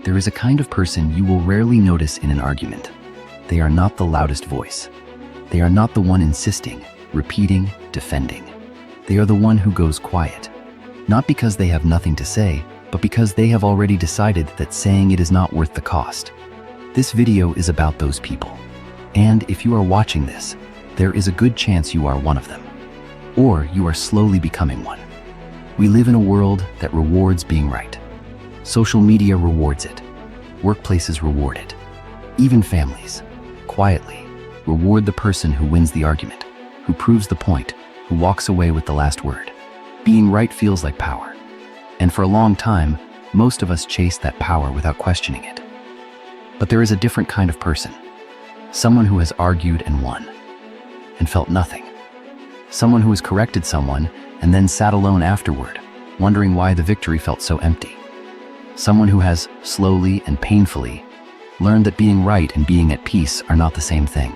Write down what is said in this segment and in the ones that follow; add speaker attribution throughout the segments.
Speaker 1: There is a kind of person you will rarely notice in an argument. They are not the loudest voice. They are not the one insisting, repeating, defending. They are the one who goes quiet. Not because they have nothing to say, but because they have already decided that saying it is not worth the cost. This video is about those people. And if you are watching this, there is a good chance you are one of them. Or you are slowly becoming one. We live in a world that rewards being right. Social media rewards it. Workplaces reward it. Even families, quietly, reward the person who wins the argument, who proves the point, who walks away with the last word. Being right feels like power. And for a long time, most of us chase that power without questioning it. But there is a different kind of person. Someone who has argued and won, and felt nothing. Someone who has corrected someone and then sat alone afterward, wondering why the victory felt so empty. Someone who has, slowly and painfully, learned that being right and being at peace are not the same thing.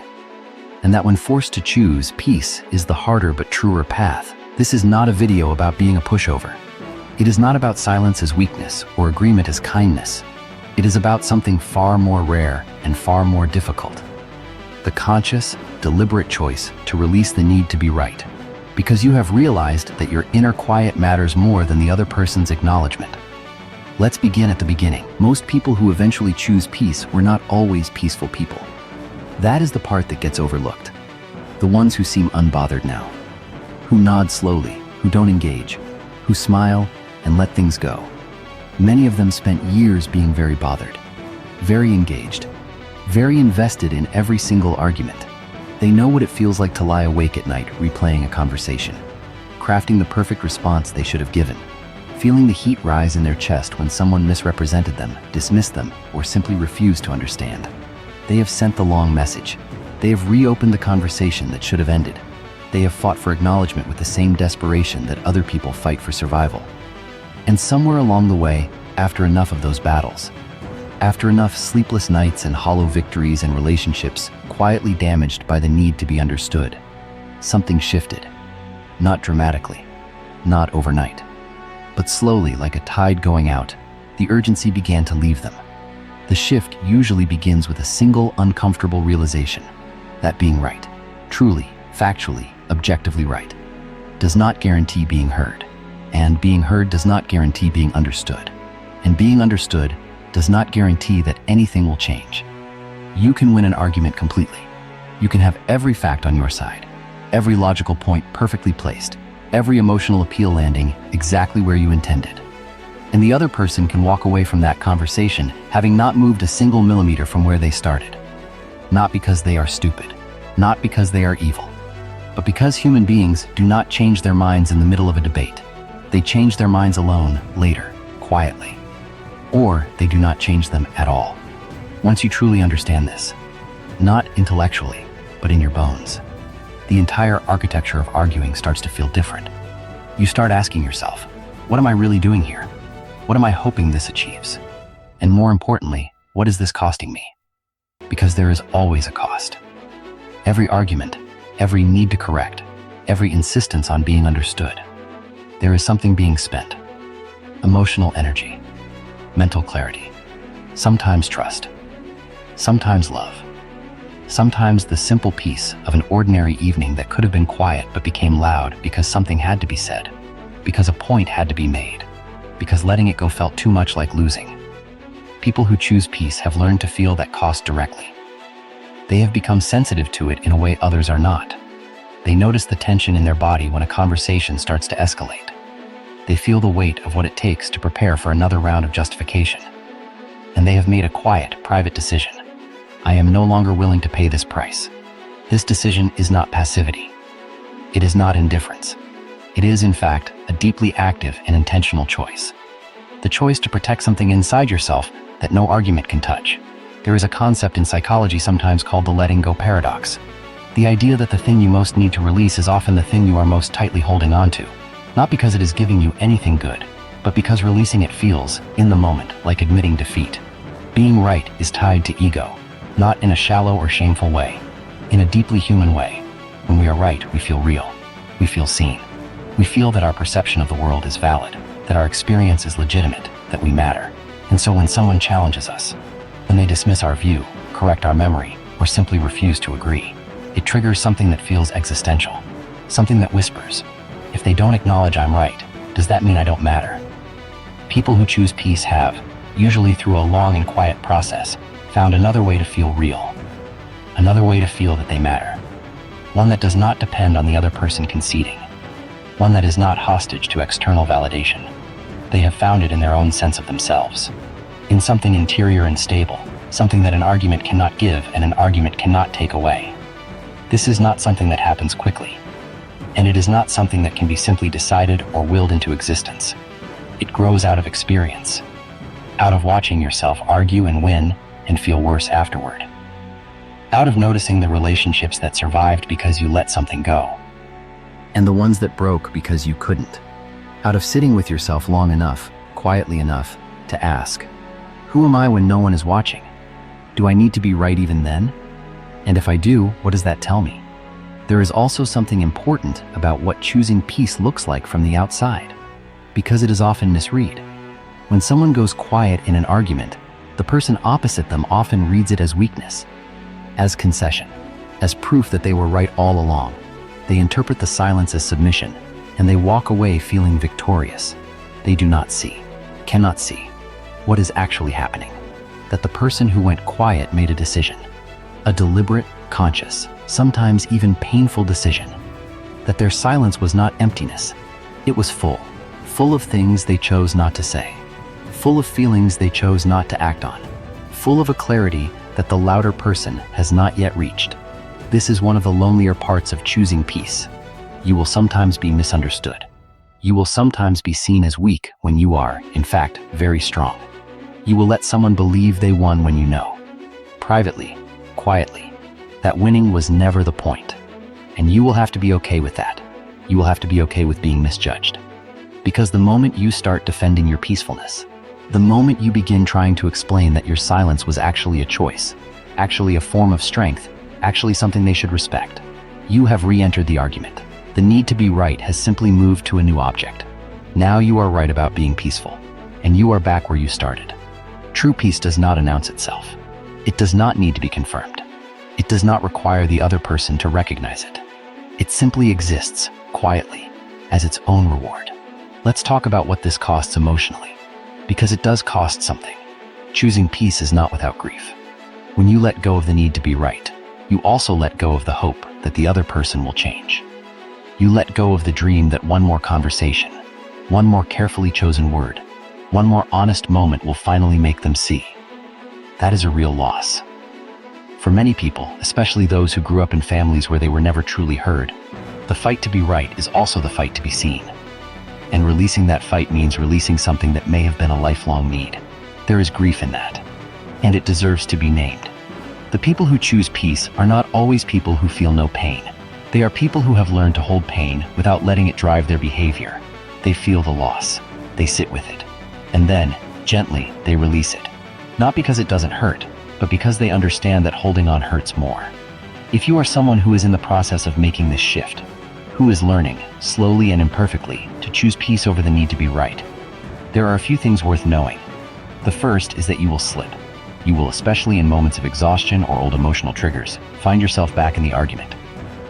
Speaker 1: And that when forced to choose, peace is the harder but truer path. This is not a video about being a pushover. It is not about silence as weakness or agreement as kindness. It is about something far more rare and far more difficult. The conscious, deliberate choice to release the need to be right, because you have realized that your inner quiet matters more than the other person's acknowledgement. Let's begin at the beginning. Most people who eventually choose peace were not always peaceful people. That is the part that gets overlooked. The ones who seem unbothered now, who nod slowly, who don't engage, who smile and let things go. Many of them spent years being very bothered, very engaged, very invested in every single argument. They know what it feels like to lie awake at night replaying a conversation, crafting the perfect response they should have given, feeling the heat rise in their chest when someone misrepresented them, dismissed them, or simply refused to understand. They have sent the long message. They have reopened the conversation that should have ended. They have fought for acknowledgement with the same desperation that other people fight for survival. And somewhere along the way, after enough of those battles, after enough sleepless nights and hollow victories and relationships quietly damaged by the need to be understood, something shifted. Not dramatically, not overnight, but slowly, like a tide going out, the urgency began to leave them. The shift usually begins with a single uncomfortable realization that being right, truly, factually, objectively right, does not guarantee being heard. And being heard does not guarantee being understood. And being understood does not guarantee that anything will change. You can win an argument completely. You can have every fact on your side, every logical point perfectly placed, every emotional appeal landing exactly where you intended. And the other person can walk away from that conversation having not moved a single millimeter from where they started. Not because they are stupid, not because they are evil, but because human beings do not change their minds in the middle of a debate. They change their minds alone, later, quietly. Or they do not change them at all. Once you truly understand this, not intellectually, but in your bones, the entire architecture of arguing starts to feel different. You start asking yourself, what am I really doing here? What am I hoping this achieves? And more importantly, what is this costing me? Because there is always a cost. Every argument, every need to correct, every insistence on being understood, there is something being spent. Emotional energy, mental clarity, sometimes trust, sometimes love, sometimes the simple peace of an ordinary evening that could have been quiet but became loud because something had to be said, because a point had to be made, because letting it go felt too much like losing. People who choose peace have learned to feel that cost directly. They have become sensitive to it in a way others are not. They notice the tension in their body when a conversation starts to escalate. They feel the weight of what it takes to prepare for another round of justification. And they have made a quiet, private decision. I am no longer willing to pay this price. This decision is not passivity. It is not indifference. It is, in fact, a deeply active and intentional choice. The choice to protect something inside yourself that no argument can touch. There is a concept in psychology sometimes called the letting go paradox. The idea that the thing you most need to release is often the thing you are most tightly holding on to. Not because it is giving you anything good, but because releasing it feels, in the moment, like admitting defeat. Being right is tied to ego, not in a shallow or shameful way, in a deeply human way. When we are right, we feel real. We feel seen. We feel that our perception of the world is valid, that our experience is legitimate, that we matter. And so when someone challenges us, when they dismiss our view, correct our memory, or simply refuse to agree, it triggers something that feels existential, something that whispers, if they don't acknowledge I'm right, does that mean I don't matter? People who choose peace have, usually through a long and quiet process, found another way to feel real, another way to feel that they matter, one that does not depend on the other person conceding, one that is not hostage to external validation. They have found it in their own sense of themselves, in something interior and stable, something that an argument cannot give and an argument cannot take away. This is not something that happens quickly, and it is not something that can be simply decided or willed into existence. It grows out of experience, out of watching yourself argue and win and feel worse afterward, out of noticing the relationships that survived because you let something go, and the ones that broke because you couldn't, out of sitting with yourself long enough, quietly enough, to ask, who am I when no one is watching? Do I need to be right even then? And if I do, what does that tell me? There is also something important about what choosing peace looks like from the outside, because it is often misread. When someone goes quiet in an argument, the person opposite them often reads it as weakness, as concession, as proof that they were right all along. They interpret the silence as submission, and they walk away feeling victorious. They do not see, cannot see, what is actually happening. That the person who went quiet made a decision, a deliberate, conscious, sometimes even painful decision. That their silence was not emptiness. It was full of things they chose not to say, full of feelings they chose not to act on, full of a clarity that the louder person has not yet reached. This is one of the lonelier parts of choosing peace. You will sometimes be misunderstood. You will sometimes be seen as weak when you are, in fact, very strong. You will let someone believe they won when you know, privately, quietly, that winning was never the point. And you will have to be okay with that. You will have to be okay with being misjudged. Because the moment you start defending your peacefulness, the moment you begin trying to explain that your silence was actually a choice, actually a form of strength, actually something they should respect, you have re-entered the argument. The need to be right has simply moved to a new object. Now you are right about being peaceful, and you are back where you started. True peace does not announce itself. It does not need to be confirmed. It does not require the other person to recognize it. It simply exists, quietly, as its own reward. Let's talk about what this costs emotionally, because it does cost something. Choosing peace is not without grief. When you let go of the need to be right, you also let go of the hope that the other person will change. You let go of the dream that one more conversation, one more carefully chosen word, one more honest moment will finally make them see. That is a real loss. For many people, especially those who grew up in families where they were never truly heard, the fight to be right is also the fight to be seen. And releasing that fight means releasing something that may have been a lifelong need. There is grief in that, and it deserves to be named. The people who choose peace are not always people who feel no pain. They are people who have learned to hold pain without letting it drive their behavior. They feel the loss, they sit with it, and then, gently, they release it. Not because it doesn't hurt, but because they understand that holding on hurts more. If you are someone who is in the process of making this shift, who is learning, slowly and imperfectly, to choose peace over the need to be right, there are a few things worth knowing. The first is that you will slip. You will, especially in moments of exhaustion or old emotional triggers, find yourself back in the argument.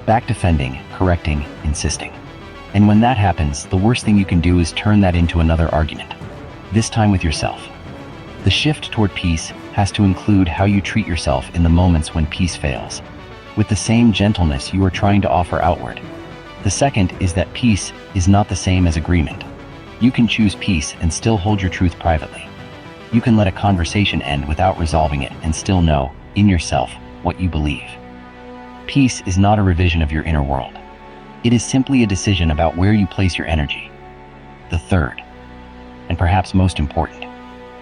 Speaker 1: Back defending, correcting, insisting. And when that happens, the worst thing you can do is turn that into another argument, this time with yourself. The shift toward peace has to include how you treat yourself in the moments when peace fails, with the same gentleness you are trying to offer outward. The second is that peace is not the same as agreement. You can choose peace and still hold your truth privately. You can let a conversation end without resolving it and still know, in yourself, what you believe. Peace is not a revision of your inner world. It is simply a decision about where you place your energy. The third, and perhaps most important,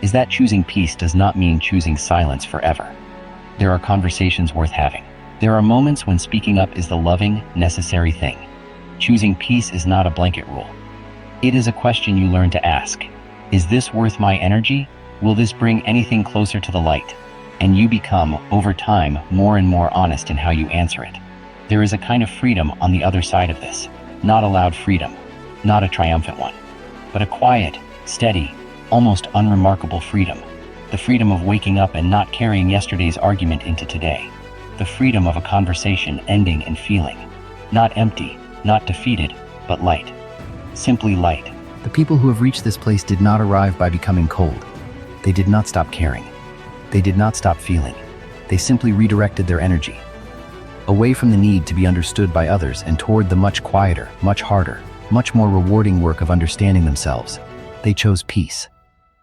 Speaker 1: is that choosing peace does not mean choosing silence forever. There are conversations worth having. There are moments when speaking up is the loving, necessary thing. Choosing peace is not a blanket rule. It is a question you learn to ask. Is this worth my energy? Will this bring anything closer to the light? And you become, over time, more and more honest in how you answer it. There is a kind of freedom on the other side of this. Not a loud freedom, not a triumphant one, but a quiet, steady, almost unremarkable freedom. The freedom of waking up and not carrying yesterday's argument into today. The freedom of a conversation ending and feeling not empty, not defeated, but light. Simply light. The people who have reached this place did not arrive by becoming cold. They did not stop caring. They did not stop feeling. They simply redirected their energy away from the need to be understood by others and toward the much quieter, much harder, much more rewarding work of understanding themselves. They chose peace.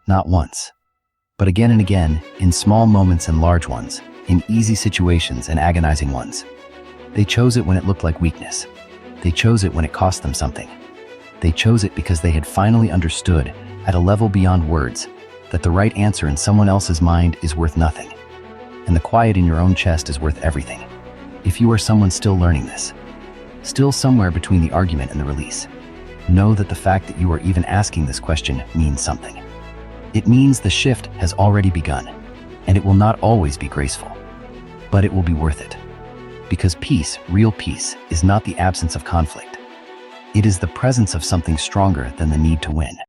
Speaker 1: Not once, but again and again, in small moments and large ones, in easy situations and agonizing ones. They chose it when it looked like weakness. They chose it when it cost them something. They chose it because they had finally understood, at a level beyond words, that the right answer in someone else's mind is worth nothing, and the quiet in your own chest is worth everything. If you are someone still learning this, still somewhere between the argument and the release, know that the fact that you are even asking this question means something. It means the shift has already begun, and it will not always be graceful, but it will be worth it. Because peace, real peace, is not the absence of conflict. It is the presence of something stronger than the need to win.